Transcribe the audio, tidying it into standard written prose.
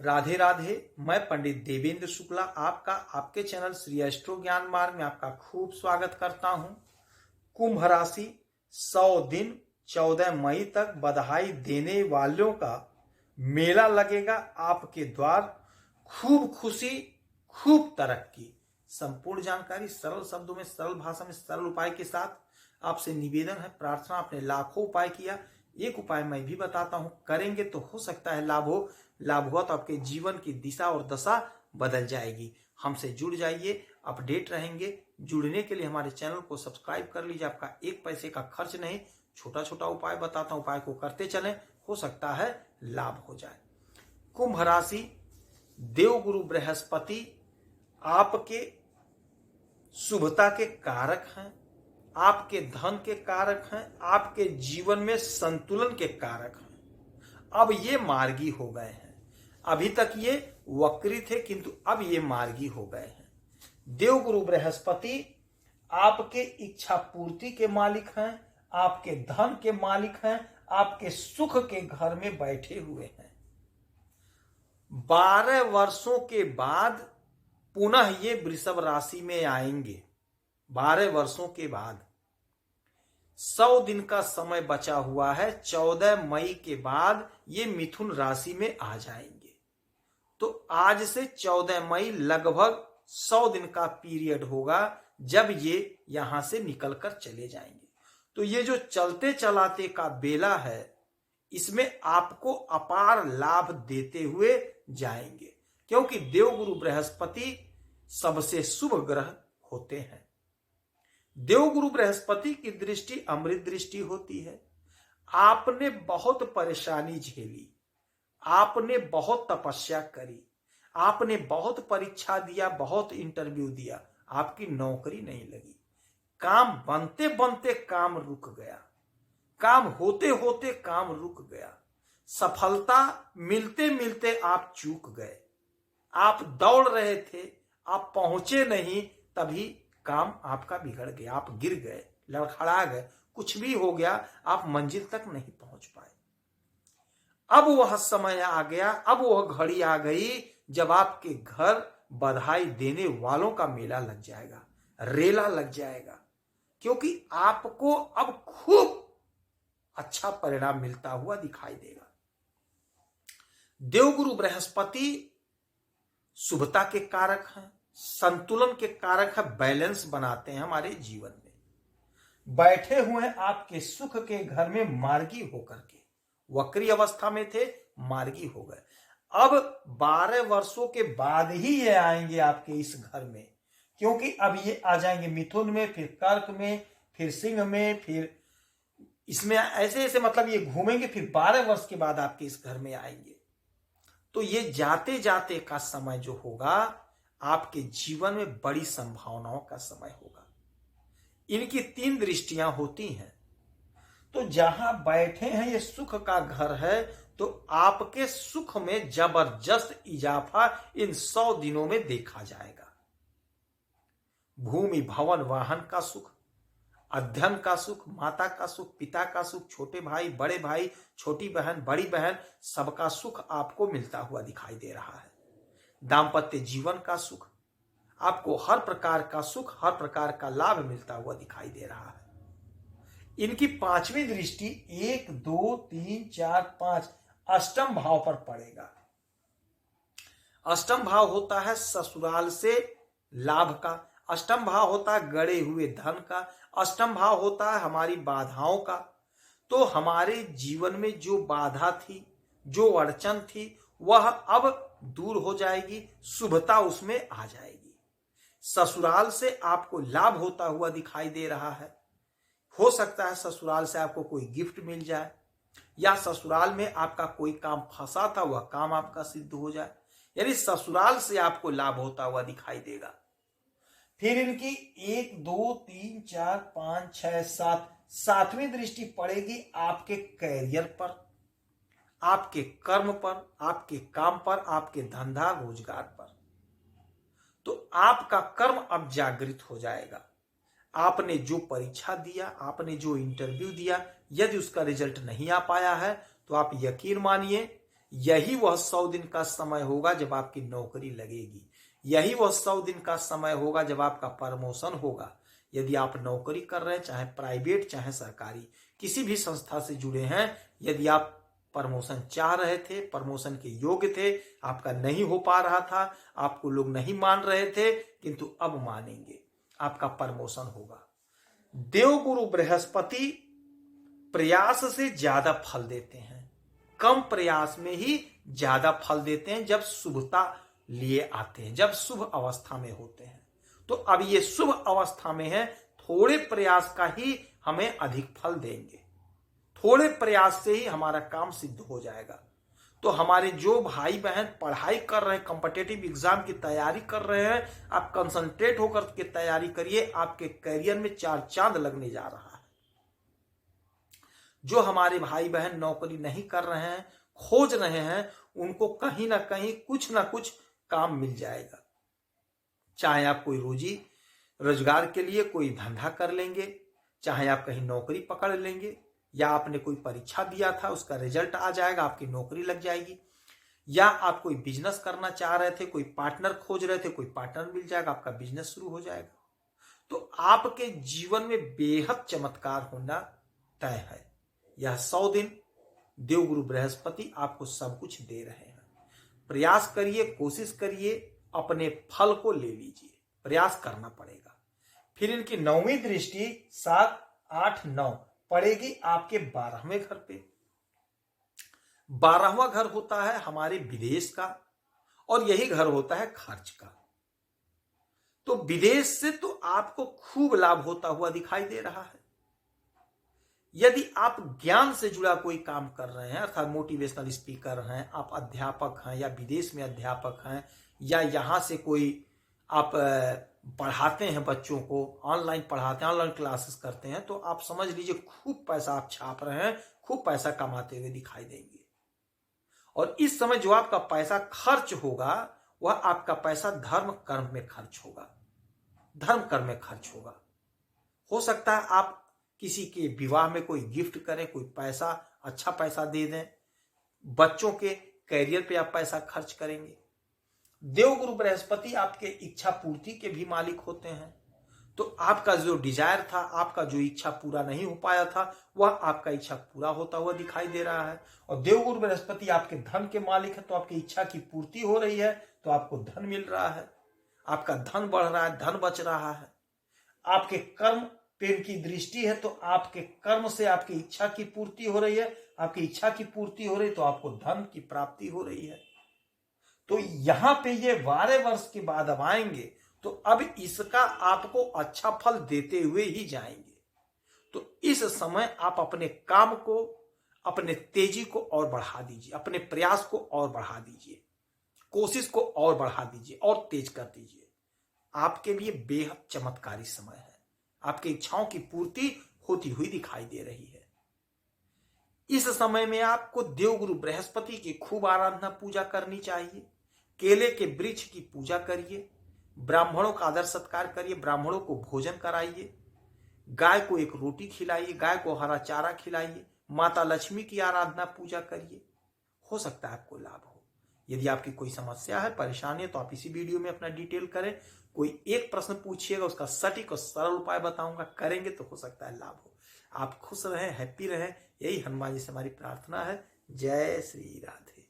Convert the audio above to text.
राधे राधे। मैं पंडित देवेंद्र शुक्ला आपका आपके चैनल श्री एस्ट्रो ज्ञान मार्ग में आपका खूब स्वागत करता हूं। कुंभ राशि 100 दिन 14 मई तक बधाई देने वालों का मेला लगेगा आपके द्वार। खूब खुशी, खूब तरक्की। संपूर्ण जानकारी सरल शब्दों में, सरल भाषा में, सरल उपाय के साथ आपसे निवेदन है, प्रार्थना। आपने लाखों उपाय किया, एक उपाय मैं भी बताता हूं, करेंगे तो हो सकता है लाभ हो। लाभ हुआ तो आपके जीवन की दिशा और दशा बदल जाएगी। हमसे जुड़ जाइए, अपडेट रहेंगे। जुड़ने के लिए हमारे चैनल को सब्सक्राइब कर लीजिए। आपका एक पैसे का खर्च नहीं, छोटा छोटा उपाय बताता हूं, उपाय को करते चलें, हो सकता है लाभ हो जाए। कुंभ राशि, देवगुरु बृहस्पति आपके शुभता के कारक हैं, आपके धन के कारक हैं, आपके जीवन में संतुलन के कारक हैं। अब ये मार्गी हो गए हैं। अभी तक ये वक्री थे, किंतु अब ये मार्गी हो गए हैं। देवगुरु बृहस्पति आपके इच्छा पूर्ति के मालिक हैं, आपके धन के मालिक हैं, आपके सुख के घर में बैठे हुए हैं। 12 वर्षों के बाद पुनः ये वृषभ राशि में आएंगे। 12 वर्षों के बाद 100 दिन का समय बचा हुआ है। 14 मई के बाद ये मिथुन राशि में आ जाएंगे। तो आज से 14 मई लगभग 100 दिन का पीरियड होगा जब ये यहां से निकलकर चले जाएंगे। तो ये जो चलते चलाते का बेला है, इसमें आपको अपार लाभ देते हुए जाएंगे, क्योंकि देवगुरु बृहस्पति सबसे शुभ ग्रह होते हैं। देवगुरु बृहस्पति की दृष्टि अमृत दृष्टि होती है। आपने बहुत परेशानी झेली, आपने बहुत तपस्या करी, आपने बहुत परीक्षा दिया, बहुत इंटरव्यू दिया, आपकी नौकरी नहीं लगी। काम बनते बनते काम रुक गया, काम होते होते काम रुक गया, सफलता मिलते मिलते आप चूक गए। आप दौड़ रहे थे, आप पहुंचे नहीं, तभी काम आपका बिगड़ गया, आप गिर गए, लड़खड़ा गए, कुछ भी हो गया, आप मंजिल तक नहीं पहुंच पाए। अब वह समय आ गया, अब वह घड़ी आ गई जब आपके घर बधाई देने वालों का मेला लग जाएगा, रेला लग जाएगा, क्योंकि आपको अब खूब अच्छा परिणाम मिलता हुआ दिखाई देगा। देवगुरु बृहस्पति शुभता के कारक हैं, संतुलन के कारक है, बैलेंस बनाते हैं हमारे जीवन में। बैठे हुए हैं आपके सुख के घर में मार्गी होकर के। वक्री अवस्था में थे, मार्गी हो गए। अब 12 वर्षों के बाद ही ये आएंगे आपके इस घर में, क्योंकि अब ये आ जाएंगे मिथुन में, फिर कर्क में, फिर सिंह में, फिर इसमें ऐसे ऐसे मतलब ये घूमेंगे, फिर 12 वर्ष के बाद आपके इस घर में आएंगे। तो ये जाते जाते का समय जो होगा, आपके जीवन में बड़ी संभावनाओं का समय होगा। इनकी 3 दृष्टियां होती हैं। तो जहां बैठे हैं ये सुख का घर है, तो आपके सुख में जबरदस्त इजाफा इन 100 दिनों में देखा जाएगा। भूमि भवन वाहन का सुख, अध्ययन का सुख, माता का सुख, पिता का सुख, छोटे भाई, बड़े भाई, छोटी बहन, बड़ी बहन, सबका सुख आपको मिलता हुआ दिखाई दे रहा है। दाम्पत्य जीवन का सुख, आपको हर प्रकार का सुख, हर प्रकार का लाभ मिलता हुआ दिखाई दे रहा है। इनकी 5वीं दृष्टि 1, 2, 3, 4, 5 अष्टम भाव पर पड़ेगा। अष्टम भाव होता है ससुराल से लाभ का, अष्टम भाव होता है गड़े हुए धन का, अष्टम भाव होता है हमारी बाधाओं का। तो हमारे जीवन में जो बाधा थी, जो अड़चन थी, वह अब दूर हो जाएगी, शुभता उसमें आ जाएगी। ससुराल से आपको लाभ होता हुआ दिखाई दे रहा है। हो सकता है ससुराल से आपको कोई गिफ्ट मिल जाए, या ससुराल में आपका कोई काम फंसा था, वह काम आपका सिद्ध हो जाए, यानी ससुराल से आपको लाभ होता हुआ दिखाई देगा। फिर इनकी 1, 2, 3, 4, 5, 6, 7 7वीं दृष्टि पड़ेगी आपके कैरियर पर, आपके कर्म पर, आपके काम पर, आपके धंधा रोजगार पर। तो आपका कर्म अब जागृत हो जाएगा। आपने जो परीक्षा दिया, आपने जो इंटरव्यू दिया, यदि उसका रिजल्ट नहीं आ पाया है, तो आप यकीन मानिए यही वह 100 दिन का समय होगा जब आपकी नौकरी लगेगी। यही वह 100 दिन का समय होगा जब आपका प्रमोशन होगा। यदि आप नौकरी कर रहे हैं, चाहे प्राइवेट चाहे सरकारी, किसी भी संस्था से जुड़े हैं, यदि आप प्रमोशन चाह रहे थे, प्रमोशन के योग्य थे, आपका नहीं हो पा रहा था, आपको लोग नहीं मान रहे थे, किंतु अब मानेंगे, आपका प्रमोशन होगा। देवगुरु बृहस्पति प्रयास से ज्यादा फल देते हैं, कम प्रयास में ही ज्यादा फल देते हैं जब शुभता लिए आते हैं, जब शुभ अवस्था में होते हैं। तो अब ये शुभ अवस्था में है, थोड़े प्रयास का ही हमें अधिक फल देंगे, थोड़े प्रयास से ही हमारा काम सिद्ध हो जाएगा। तो हमारे जो भाई बहन पढ़ाई कर रहे हैं, कॉम्पिटिटिव एग्जाम की तैयारी कर रहे हैं, आप कंसंट्रेट होकर के तैयारी करिए, आपके करियर में 4 चांद लगने जा रहा है। जो हमारे भाई बहन नौकरी नहीं कर रहे हैं, खोज रहे हैं, उनको कहीं ना कहीं कुछ ना कुछ काम मिल जाएगा। चाहे आप कोई रोजी रोजगार के लिए कोई धंधा कर लेंगे, चाहे आप कहीं नौकरी पकड़ लेंगे, या आपने कोई परीक्षा दिया था उसका रिजल्ट आ जाएगा, आपकी नौकरी लग जाएगी, या आप कोई बिजनेस करना चाह रहे थे, कोई पार्टनर खोज रहे थे, कोई पार्टनर मिल जाएगा, आपका बिजनेस शुरू हो जाएगा। तो आपके जीवन में बेहद चमत्कार होना तय है। यह 100 दिन देवगुरु बृहस्पति आपको सब कुछ दे रहे हैं। प्रयास करिए, कोशिश करिए, अपने फल को ले लीजिए, प्रयास करना पड़ेगा। फिर इनकी 9वीं दृष्टि 7, 8, 9 पड़ेगी आपके 12वें घर पे। 12वां घर होता है हमारे विदेश का, और यही घर होता है खर्च का। तो विदेश से तो आपको खूब लाभ होता हुआ दिखाई दे रहा है। यदि आप ज्ञान से जुड़ा कोई काम कर रहे हैं, अर्थात मोटिवेशनल स्पीकर हैं, आप अध्यापक हैं, या विदेश में अध्यापक हैं, या यहां से कोई आप पढ़ाते हैं बच्चों को, ऑनलाइन पढ़ाते हैं, ऑनलाइन क्लासेस करते हैं, तो आप समझ लीजिए खूब पैसा आप छाप रहे हैं, खूब पैसा कमाते हुए दिखाई देंगे। और इस समय जो आपका पैसा खर्च होगा, वह आपका पैसा धर्म कर्म में खर्च होगा, धर्म कर्म में खर्च होगा। हो सकता है आप किसी के विवाह में कोई गिफ्ट करें, कोई पैसा, अच्छा पैसा दे दें, बच्चों के कैरियर पे आप पैसा खर्च करेंगे। देवगुरु बृहस्पति आपके इच्छा पूर्ति के भी मालिक होते हैं। तो आपका जो डिजायर था, आपका जो इच्छा पूरा नहीं हो पाया था, वह आपका इच्छा पूरा होता हुआ दिखाई दे रहा है। और देवगुरु बृहस्पति आपके धन के मालिक है, तो आपकी इच्छा की पूर्ति हो रही है, तो आपको धन मिल रहा है, आपका धन बढ़ रहा है, धन बच रहा है। आपके कर्म पे इनकी दृष्टि है, तो आपके कर्म से आपकी इच्छा की पूर्ति हो रही है, आपकी इच्छा की पूर्ति हो रही, तो आपको धन की प्राप्ति हो रही है। तो यहां पे ये 12 वर्ष के बाद अब आएंगे, तो अब इसका आपको अच्छा फल देते हुए ही जाएंगे। तो इस समय आप अपने काम को, अपने तेजी को और बढ़ा दीजिए, अपने प्रयास को और बढ़ा दीजिए, कोशिश को और बढ़ा दीजिए और तेज कर दीजिए। आपके लिए बेहद चमत्कारी समय है, आपकी इच्छाओं की पूर्ति होती हुई दिखाई दे रही है। इस समय में आपको देवगुरु बृहस्पति की खूब आराधना पूजा करनी चाहिए। केले के वृक्ष की पूजा करिए, ब्राह्मणों का आदर सत्कार करिए, ब्राह्मणों को भोजन कराइए, गाय को एक रोटी खिलाइए, गाय को हरा चारा खिलाइए, माता लक्ष्मी की आराधना पूजा करिए। हो सकता है आपको लाभ हो। यदि आपकी कोई समस्या है, परेशानी है, तो आप इसी वीडियो में अपना डिटेल करें, कोई एक प्रश्न पूछिएगा, उसका सटीक और सरल उपाय बताऊंगा, करेंगे तो हो सकता है लाभ हो। आप खुश रहें, हैप्पी रहें, यही हनुमान जी से हमारी प्रार्थना है। जय श्री राधे।